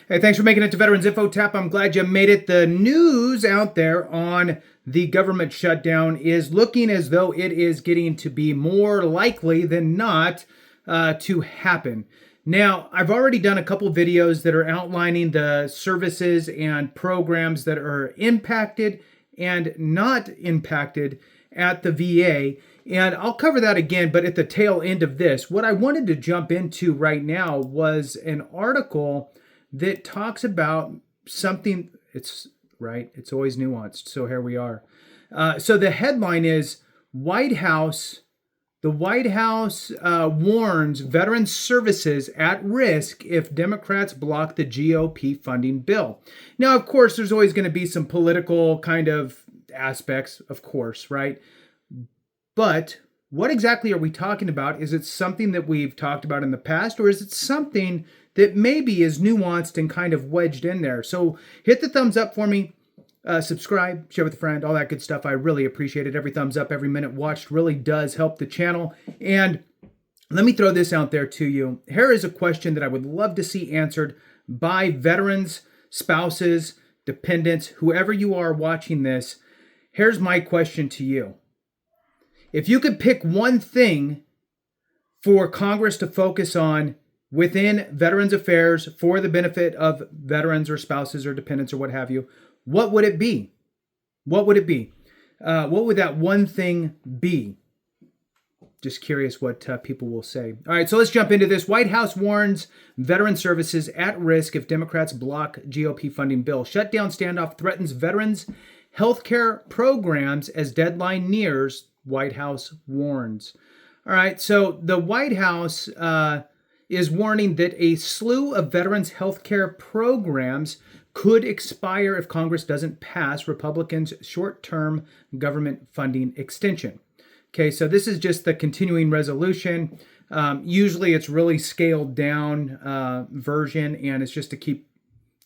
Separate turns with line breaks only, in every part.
Hey, thanks for making it to Veterans Info Tap. I'm glad you made it. The news out there on the government shutdown is looking as though it is getting to be more likely than not to happen. Now, I've already done a couple videos that are outlining the services and programs that are impacted and not impacted at the VA. And I'll cover that again, but at the tail end of this, what I wanted to jump into right now was an article that talks about something. It's right, it's always nuanced. So here we are. So the headline is White House. The White House warns veteran services at risk if Democrats block the GOP funding bill. Now, of course, there's always going to be some political kind of aspects, of course, right? But what exactly are we talking about? Is it something that we've talked about in the past, or is it something that maybe is nuanced and kind of wedged in there? So hit the thumbs up for me. Subscribe, share with a friend, all that good stuff. I really appreciate it. Every thumbs up, every minute watched really does help the channel. And let me throw this out there to you. Here is a question that I would love to see answered by veterans, spouses, dependents, whoever you are watching this. Here's my question to you. If you could pick one thing for Congress to focus on within Veterans Affairs for the benefit of veterans or spouses or dependents or what have you, what would it be? What would it be? What would that one thing be? Just curious what people will say. All right, so let's jump into this. White House warns veteran services at risk if Democrats block GOP funding bill. Shutdown standoff threatens veterans' healthcare programs as deadline nears, White House warns. All right, so the White House is warning that a slew of veterans' healthcare programs could expire if Congress doesn't pass Republicans' short-term government funding extension. Okay, so this is just the continuing resolution. Usually it's really scaled down version, and it's just to keep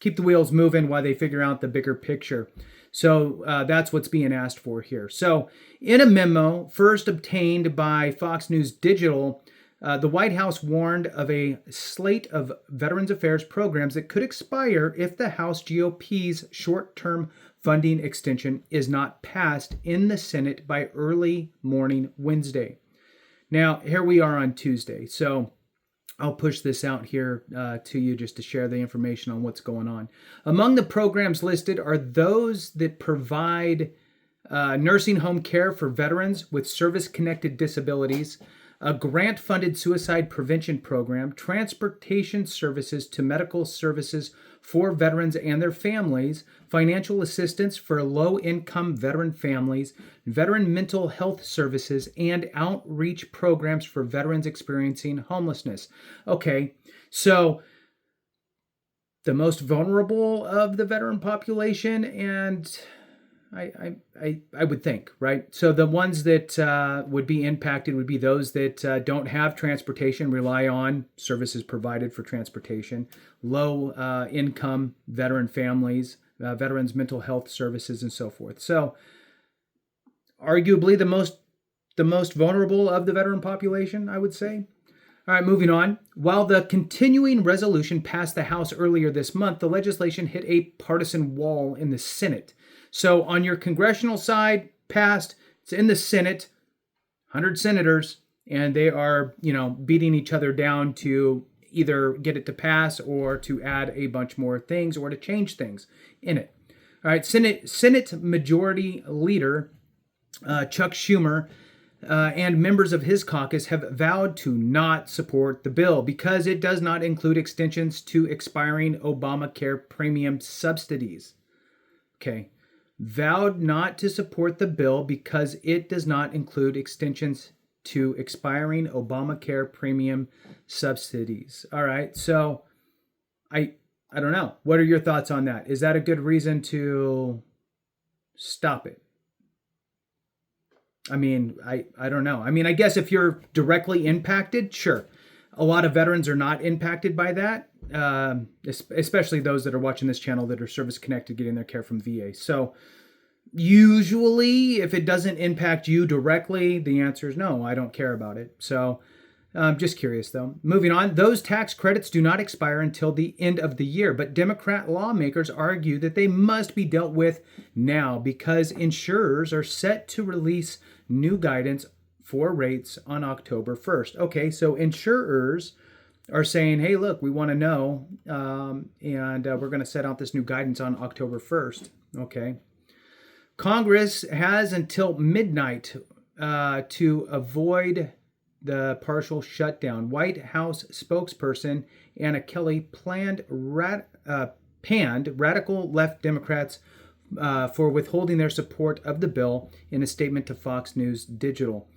the wheels moving while they figure out the bigger picture. So that's what's being asked for here. So in a memo first obtained by Fox News Digital, the White House warned of a slate of Veterans Affairs programs that could expire if the House GOP's short-term funding extension is not passed in the Senate by early morning Wednesday. Now, here we are on Tuesday, so I'll push this out here to you just to share the information on what's going on. Among the programs listed are those that provide nursing home care for veterans with service-connected disabilities, a grant-funded suicide prevention program, transportation services to medical services for veterans and their families, financial assistance for low-income veteran families, veteran mental health services, and outreach programs for veterans experiencing homelessness. Okay, so the most vulnerable of the veteran population, and I would think, right? So the ones that would be impacted would be those that don't have transportation, rely on services provided for transportation, low income veteran families, veterans mental health services, and so forth. So arguably the most vulnerable of the veteran population, I would say. All right, moving on. While the continuing resolution passed the House earlier this month, the legislation hit a partisan wall in the Senate. So on your congressional side, passed. It's in the Senate, 100 senators, and they are, beating each other down to either get it to pass or to add a bunch more things or to change things in it. All right, Senate Majority Leader Chuck Schumer and members of his caucus have vowed to not support the bill because it does not include extensions to expiring Obamacare premium subsidies. Okay. Vowed not to support the bill because it does not include extensions to expiring Obamacare premium subsidies. All right, so I don't know. What are your thoughts on that? Is that a good reason to stop it? I mean, I don't know. I mean, I guess if you're directly impacted, sure. A lot of veterans are not impacted by that, especially those that are watching this channel that are service connected, getting their care from VA. So usually, if it doesn't impact you directly, the answer is no, I don't care about it. So Just curious, though. Moving on, those tax credits do not expire until the end of the year, but Democrat lawmakers argue that they must be dealt with now because insurers are set to release new guidance for rates on October 1st. Okay, so insurers are saying, hey, look, we want to know, and we're going to set out this new guidance on October 1st. Okay. Congress has until midnight to avoid the partial shutdown. White House spokesperson Anna Kelly panned radical left Democrats for withholding their support of the bill in a statement to Fox News Digital.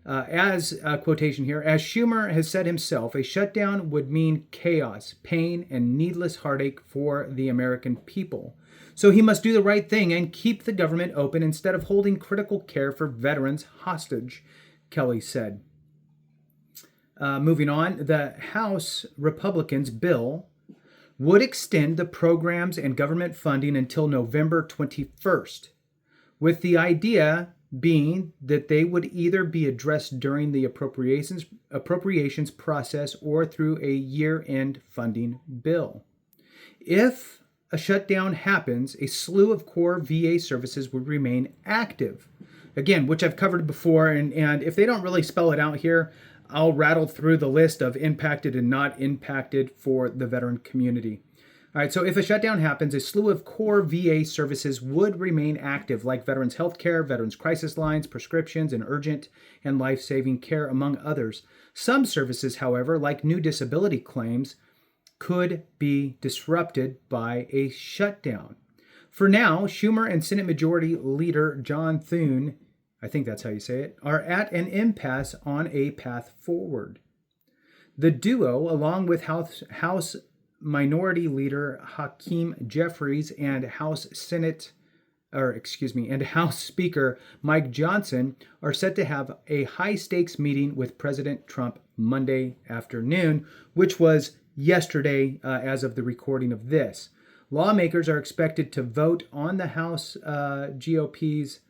As a quotation here, as Schumer has said himself, a shutdown would mean chaos, pain, and needless heartache for the American people. So he must do the right thing and keep the government open instead of holding critical care for veterans hostage, Kelly said. Moving on, the House Republicans' bill would extend the programs and government funding until November 21st, with the idea being that they would either be addressed during the appropriations process or through a year-end funding bill. If a shutdown happens, a slew of core VA services would remain active. Again, which I've covered before, and if they don't really spell it out here, I'll rattle through the list of impacted and not impacted for the veteran community. All right, so if a shutdown happens, a slew of core VA services would remain active, like veterans health care, veterans crisis lines, prescriptions, and urgent and life-saving care, among others. Some services, however, like new disability claims, could be disrupted by a shutdown. For now, Schumer and Senate Majority Leader John Thune, I think that's how you say it, are at an impasse on a path forward. The duo, along with House Minority Leader Hakeem Jeffries and House Speaker Mike Johnson, are set to have a high-stakes meeting with President Trump Monday afternoon, which was yesterday as of the recording of this. Lawmakers are expected to vote on the House GOP's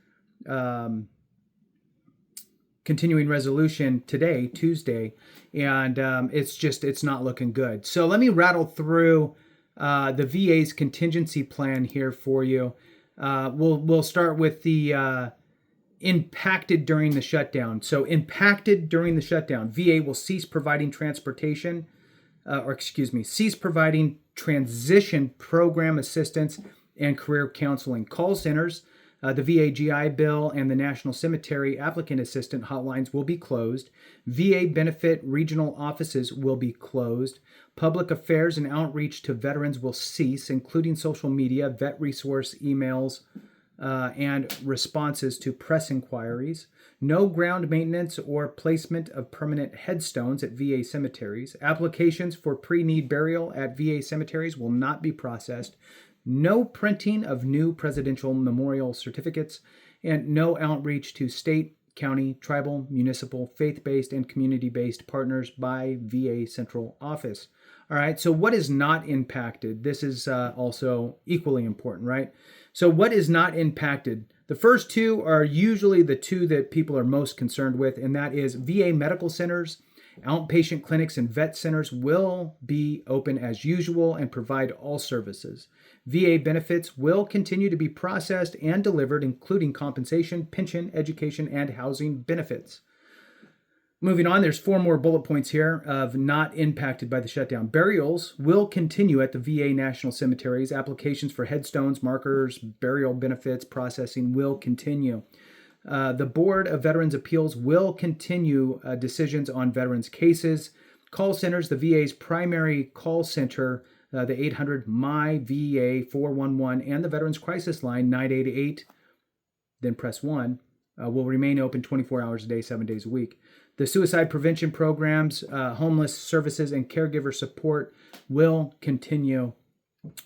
continuing resolution today, Tuesday, and it's not looking good. So let me rattle through the VA's contingency plan here for you. We'll start with the impacted during the shutdown. So impacted during the shutdown, VA will cease providing cease providing transition program assistance and career counseling. Call centers, the VA GI Bill and the National Cemetery Applicant Assistant hotlines will be closed. VA benefit regional offices will be closed. Public affairs and outreach to veterans will cease, including social media, vet resource emails, and responses to press inquiries. No ground maintenance or placement of permanent headstones at VA cemeteries. Applications for pre-need burial at VA cemeteries will not be processed. No printing of new presidential memorial certificates, and no outreach to state, county, tribal, municipal, faith-based, and community-based partners by VA Central Office. All right, so what is not impacted? This is also equally important, right? So what is not impacted? The first two are usually the two that people are most concerned with, and that is VA medical centers, outpatient clinics, and vet centers will be open as usual and provide all services. VA benefits will continue to be processed and delivered, including compensation, pension, education, and housing benefits. Moving on, there's 4 more bullet points here of not impacted by the shutdown. Burials will continue at the VA national cemeteries. Applications for headstones, markers, burial benefits, processing will continue. The Board of Veterans Appeals will continue decisions on veterans' cases. Call centers, the VA's primary call center, the 800 MY-VA 411, and the Veterans Crisis Line 988, then press 1, will remain open 24 hours a day, 7 days a week. The suicide prevention programs, homeless services, and caregiver support will continue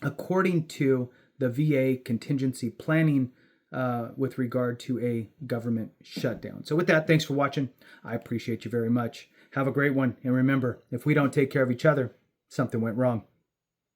according to the VA contingency planning with regard to a government shutdown. So with that, thanks for watching. I appreciate you very much. Have a great one. And remember, if we don't take care of each other, something went wrong.